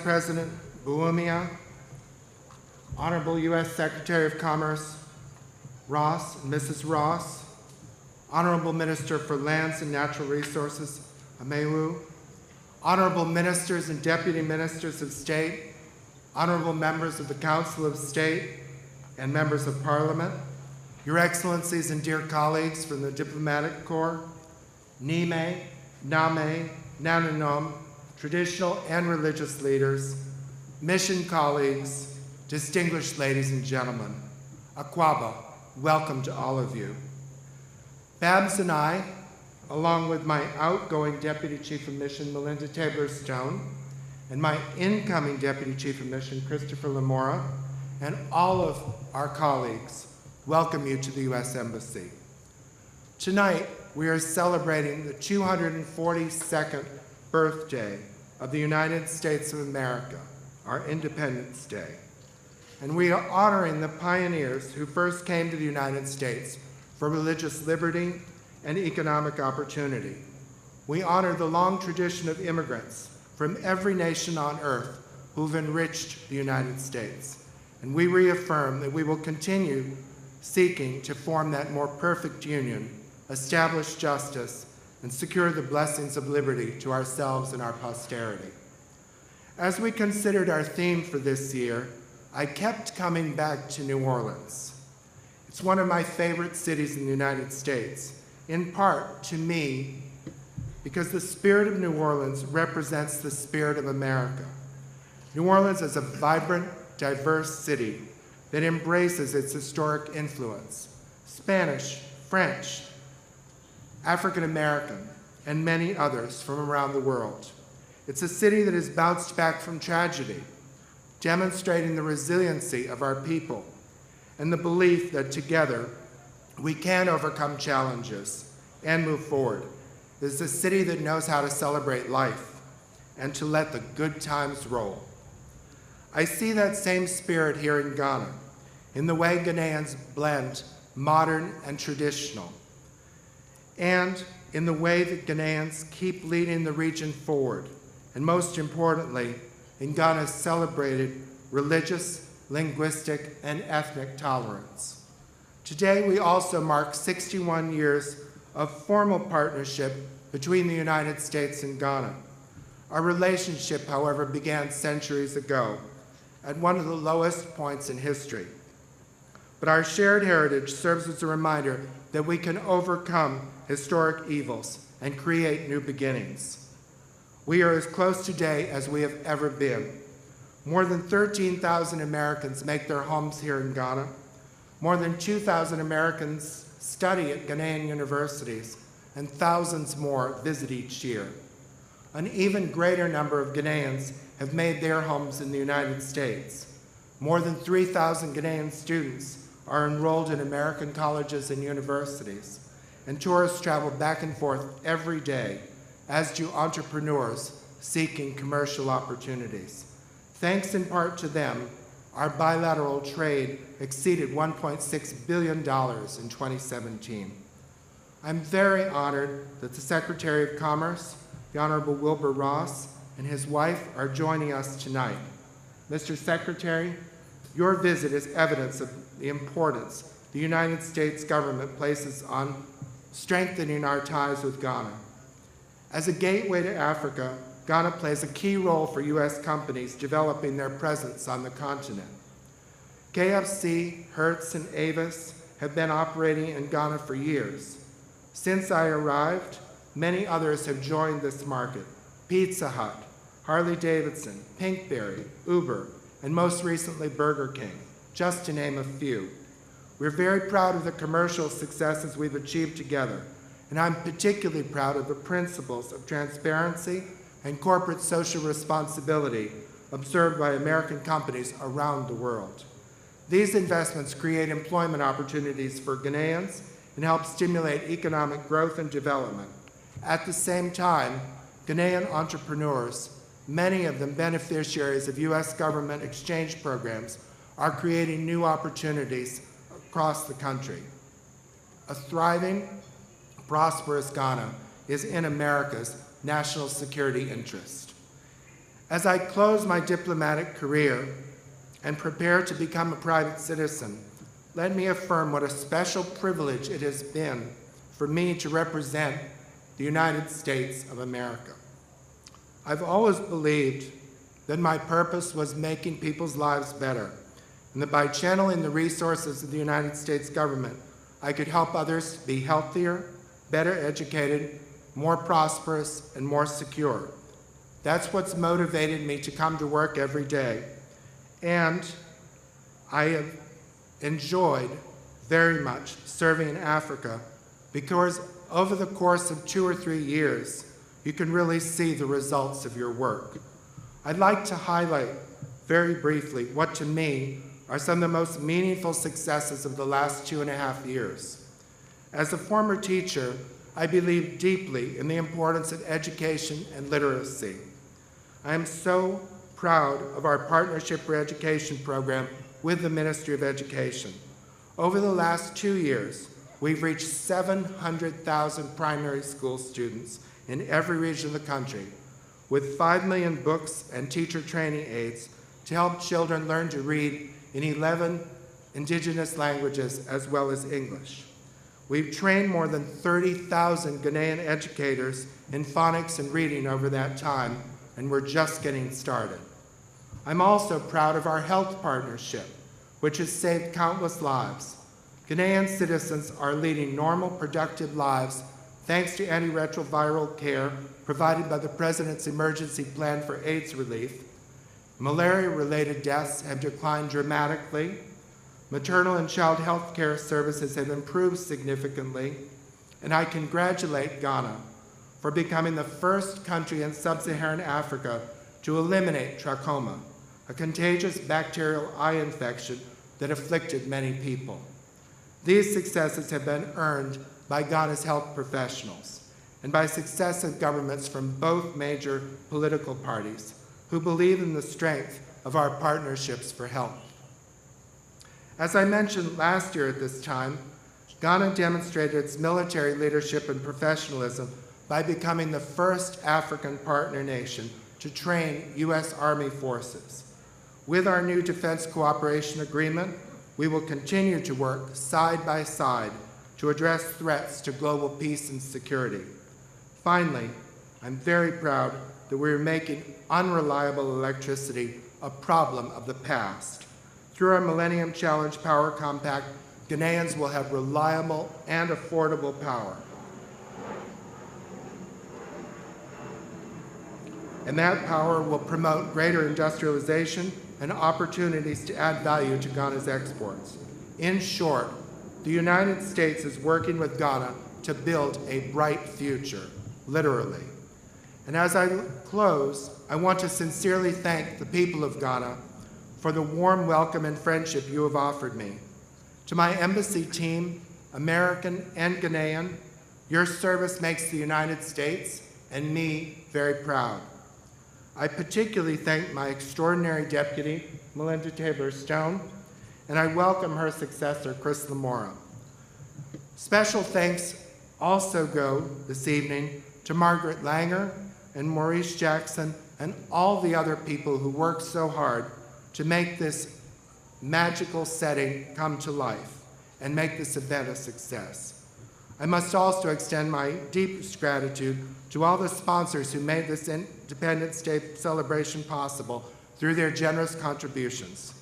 President Bawumia, Honorable U.S. Secretary of Commerce Ross and Mrs. Ross, Honorable Minister for Lands and Natural Resources Amewu, Honorable Ministers and Deputy Ministers of State, Honorable Members of the Council of State and Members of Parliament, Your Excellencies and dear colleagues from the Diplomatic Corps, Nime, Name, Nananom, traditional and religious leaders, mission colleagues, distinguished ladies and gentlemen, Akwaba, welcome to all of you. Babs and I, along with my outgoing Deputy Chief of Mission, Melinda Tabler-Stone, and my incoming Deputy Chief of Mission, Christopher Lamora, and all of our colleagues, welcome you to the U.S. Embassy. Tonight, we are celebrating the 242nd birthday of the United States of America, our Independence Day. And we are honoring the pioneers who first came to the United States for religious liberty and economic opportunity. We honor the long tradition of immigrants from every nation on earth who've enriched the United States. And we reaffirm that we will continue seeking to form that more perfect union, establish justice, and secure the blessings of liberty to ourselves and our posterity. As we considered our theme for this year, I kept coming back to New Orleans. It's one of my favorite cities in the United States, in part, to me, because the spirit of New Orleans represents the spirit of America. New Orleans is a vibrant, diverse city that embraces its historic influence: Spanish, French, African American, and many others from around the world. It's a city that has bounced back from tragedy, demonstrating the resiliency of our people and the belief that together we can overcome challenges and move forward. It's a city that knows how to celebrate life and to let the good times roll. I see that same spirit here in Ghana, in the way Ghanaians blend modern and traditional, and in the way that Ghanaians keep leading the region forward, and most importantly, in Ghana's celebrated religious, linguistic, and ethnic tolerance. Today, we also mark 61 years of formal partnership between the United States and Ghana. Our relationship, however, began centuries ago, at one of the lowest points in history. But our shared heritage serves as a reminder that we can overcome historic evils and create new beginnings. We are as close today as we have ever been. More than 13,000 Americans make their homes here in Ghana. More than 2,000 Americans study at Ghanaian universities, and thousands more visit each year. An even greater number of Ghanaians have made their homes in the United States. More than 3,000 Ghanaian students are enrolled in American colleges and universities, and tourists travel back and forth every day, as do entrepreneurs seeking commercial opportunities. Thanks in part to them, our bilateral trade exceeded $1.6 billion in 2017. I'm very honored that the Secretary of Commerce, the Honorable Wilbur Ross, and his wife are joining us tonight. Mr. Secretary, your visit is evidence of the importance the United States government places on strengthening our ties with Ghana. As a gateway to Africa, Ghana plays a key role for U.S. companies developing their presence on the continent. KFC, Hertz, and Avis have been operating in Ghana for years. Since I arrived, many others have joined this market: Pizza Hut, Harley-Davidson, Pinkberry, Uber, and most recently Burger King, just to name a few. We're very proud of the commercial successes we've achieved together, and I'm particularly proud of the principles of transparency and corporate social responsibility observed by American companies around the world. These investments create employment opportunities for Ghanaians and help stimulate economic growth and development. At the same time, Ghanaian entrepreneurs, many of them beneficiaries of U.S. government exchange programs, are creating new opportunities across the country. A thriving, prosperous Ghana is in America's national security interest. As I close my diplomatic career and prepare to become a private citizen, let me affirm what a special privilege it has been for me to represent the United States of America. I've always believed that my purpose was making people's lives better, and that by channeling the resources of the United States government, I could help others be healthier, better educated, more prosperous, and more secure. That's what's motivated me to come to work every day. And I have enjoyed very much serving in Africa because over the course of 2 or 3 years, you can really see the results of your work. I'd like to highlight very briefly what to me are some of the most meaningful successes of the last 2.5 years. As a former teacher, I believe deeply in the importance of education and literacy. I am so proud of our Partnership for Education program with the Ministry of Education. Over the last 2 years, we've reached 700,000 primary school students in every region of the country, with 5 million books and teacher training aids to help children learn to read in 11 indigenous languages as well as English. We've trained more than 30,000 Ghanaian educators in phonics and reading over that time, and we're just getting started. I'm also proud of our health partnership, which has saved countless lives. Ghanaian citizens are leading normal, productive lives thanks to antiretroviral care provided by the President's Emergency Plan for AIDS relief. Malaria-related deaths have declined dramatically. Maternal and child health care services have improved significantly. And I congratulate Ghana for becoming the first country in sub-Saharan Africa to eliminate trachoma, a contagious bacterial eye infection that afflicted many people. These successes have been earned by Ghana's health professionals and by successive governments from both major political parties who believe in the strength of our partnerships for health. As I mentioned last year at this time, Ghana demonstrated its military leadership and professionalism by becoming the first African partner nation to train U.S. Army forces. With our new defense cooperation agreement, we will continue to work side by side to address threats to global peace and security. Finally, I'm very proud that we are making unreliable electricity a problem of the past. Through our Millennium Challenge Power Compact, Ghanaians will have reliable and affordable power. And that power will promote greater industrialization and opportunities to add value to Ghana's exports. In short, the United States is working with Ghana to build a bright future, literally. And as I close, I want to sincerely thank the people of Ghana for the warm welcome and friendship you have offered me. To my embassy team, American and Ghanaian, your service makes the United States and me very proud. I particularly thank my extraordinary deputy, Melinda Tabor-Stone, and I welcome her successor, Chris Lamora. Special thanks also go this evening to Margaret Langer and Maurice Jackson and all the other people who worked so hard to make this magical setting come to life and make this event a success. I must also extend my deepest gratitude to all the sponsors who made this Independence Day celebration possible through their generous contributions.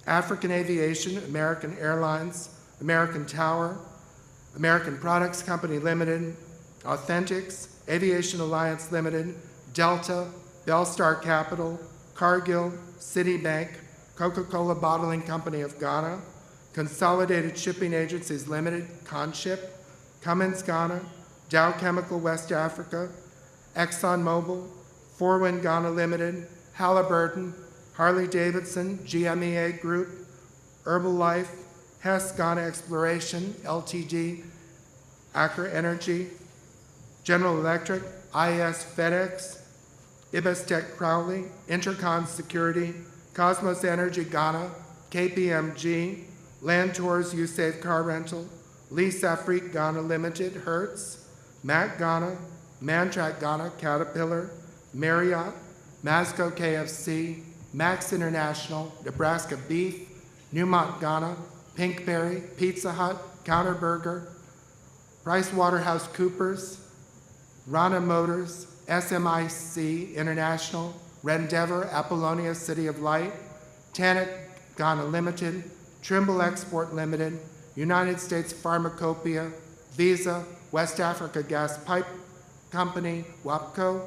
African Aviation, American Airlines, American Tower, American Products Company Limited, Authentics, Aviation Alliance Limited, Delta, Bellstar Capital, Cargill, Citibank, Coca-Cola Bottling Company of Ghana, Consolidated Shipping Agencies Limited, Conship, Cummins Ghana, Dow Chemical West Africa, ExxonMobil, Forwind Ghana Limited, Halliburton, Harley-Davidson, GMEA Group, Herbalife, Hess Ghana Exploration, Ltd, Aker Energy, General Electric, IS FedEx, Ibestec Crowley, Intercon Security, Cosmos Energy Ghana, KPMG, Land Tours USAVE Car Rental, Lease Afrique Ghana Limited, Hertz, Mac Ghana, Mantrac Ghana, Caterpillar, Marriott, Masco KFC, Max International, Nebraska Beef, Newmont Ghana, Pinkberry, Pizza Hut, Counter Burger, PricewaterhouseCoopers, Rana Motors, SMIC International, Rendeavor, Apollonia City of Light, Tannic Ghana Limited, Trimble Export Limited, United States Pharmacopoeia, Visa, West Africa Gas Pipe Company, WAPCO,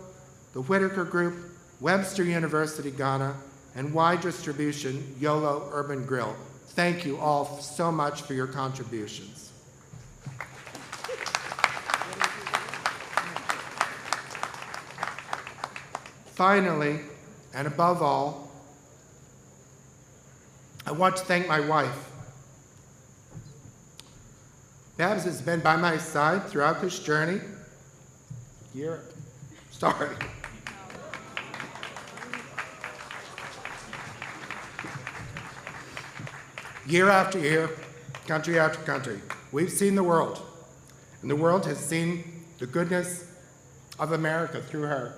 the Whitaker Group, Webster University Ghana, and Y Distribution, YOLO Urban Grill. Thank you all so much for your contributions. Finally, and above all, I want to thank my wife. Babs has been by my side throughout this journey. Year after year, country after country. We've seen the world, and the world has seen the goodness of America through her.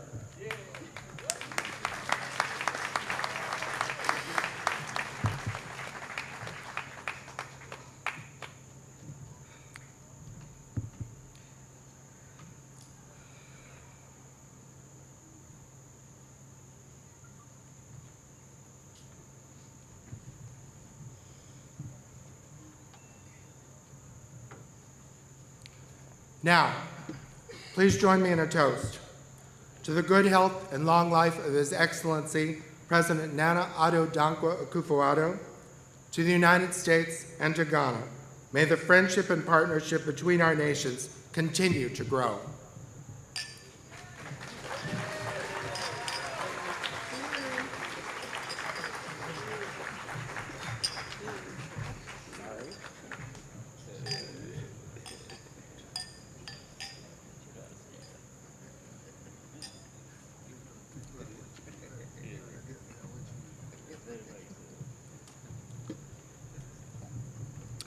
Now, please join me in a toast to the good health and long life of His Excellency, President Nana Addo Dankwa Akufo-Addo, to the United States and to Ghana. May the friendship and partnership between our nations continue to grow.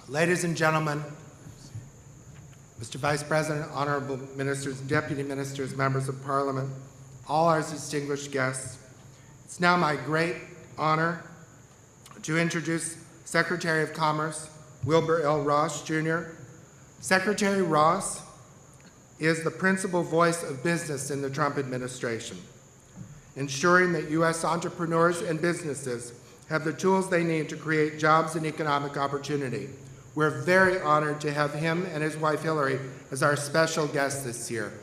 Ladies and gentlemen, Mr. Vice President, honorable ministers, deputy ministers, members of Parliament, all our distinguished guests, it's now my great honor to introduce Secretary of Commerce, Wilbur L. Ross, Jr. Secretary Ross is the principal voice of business in the Trump administration, ensuring that U.S. entrepreneurs and businesses have the tools they need to create jobs and economic opportunity. We're very honored to have him and his wife Hillary as our special guests this year.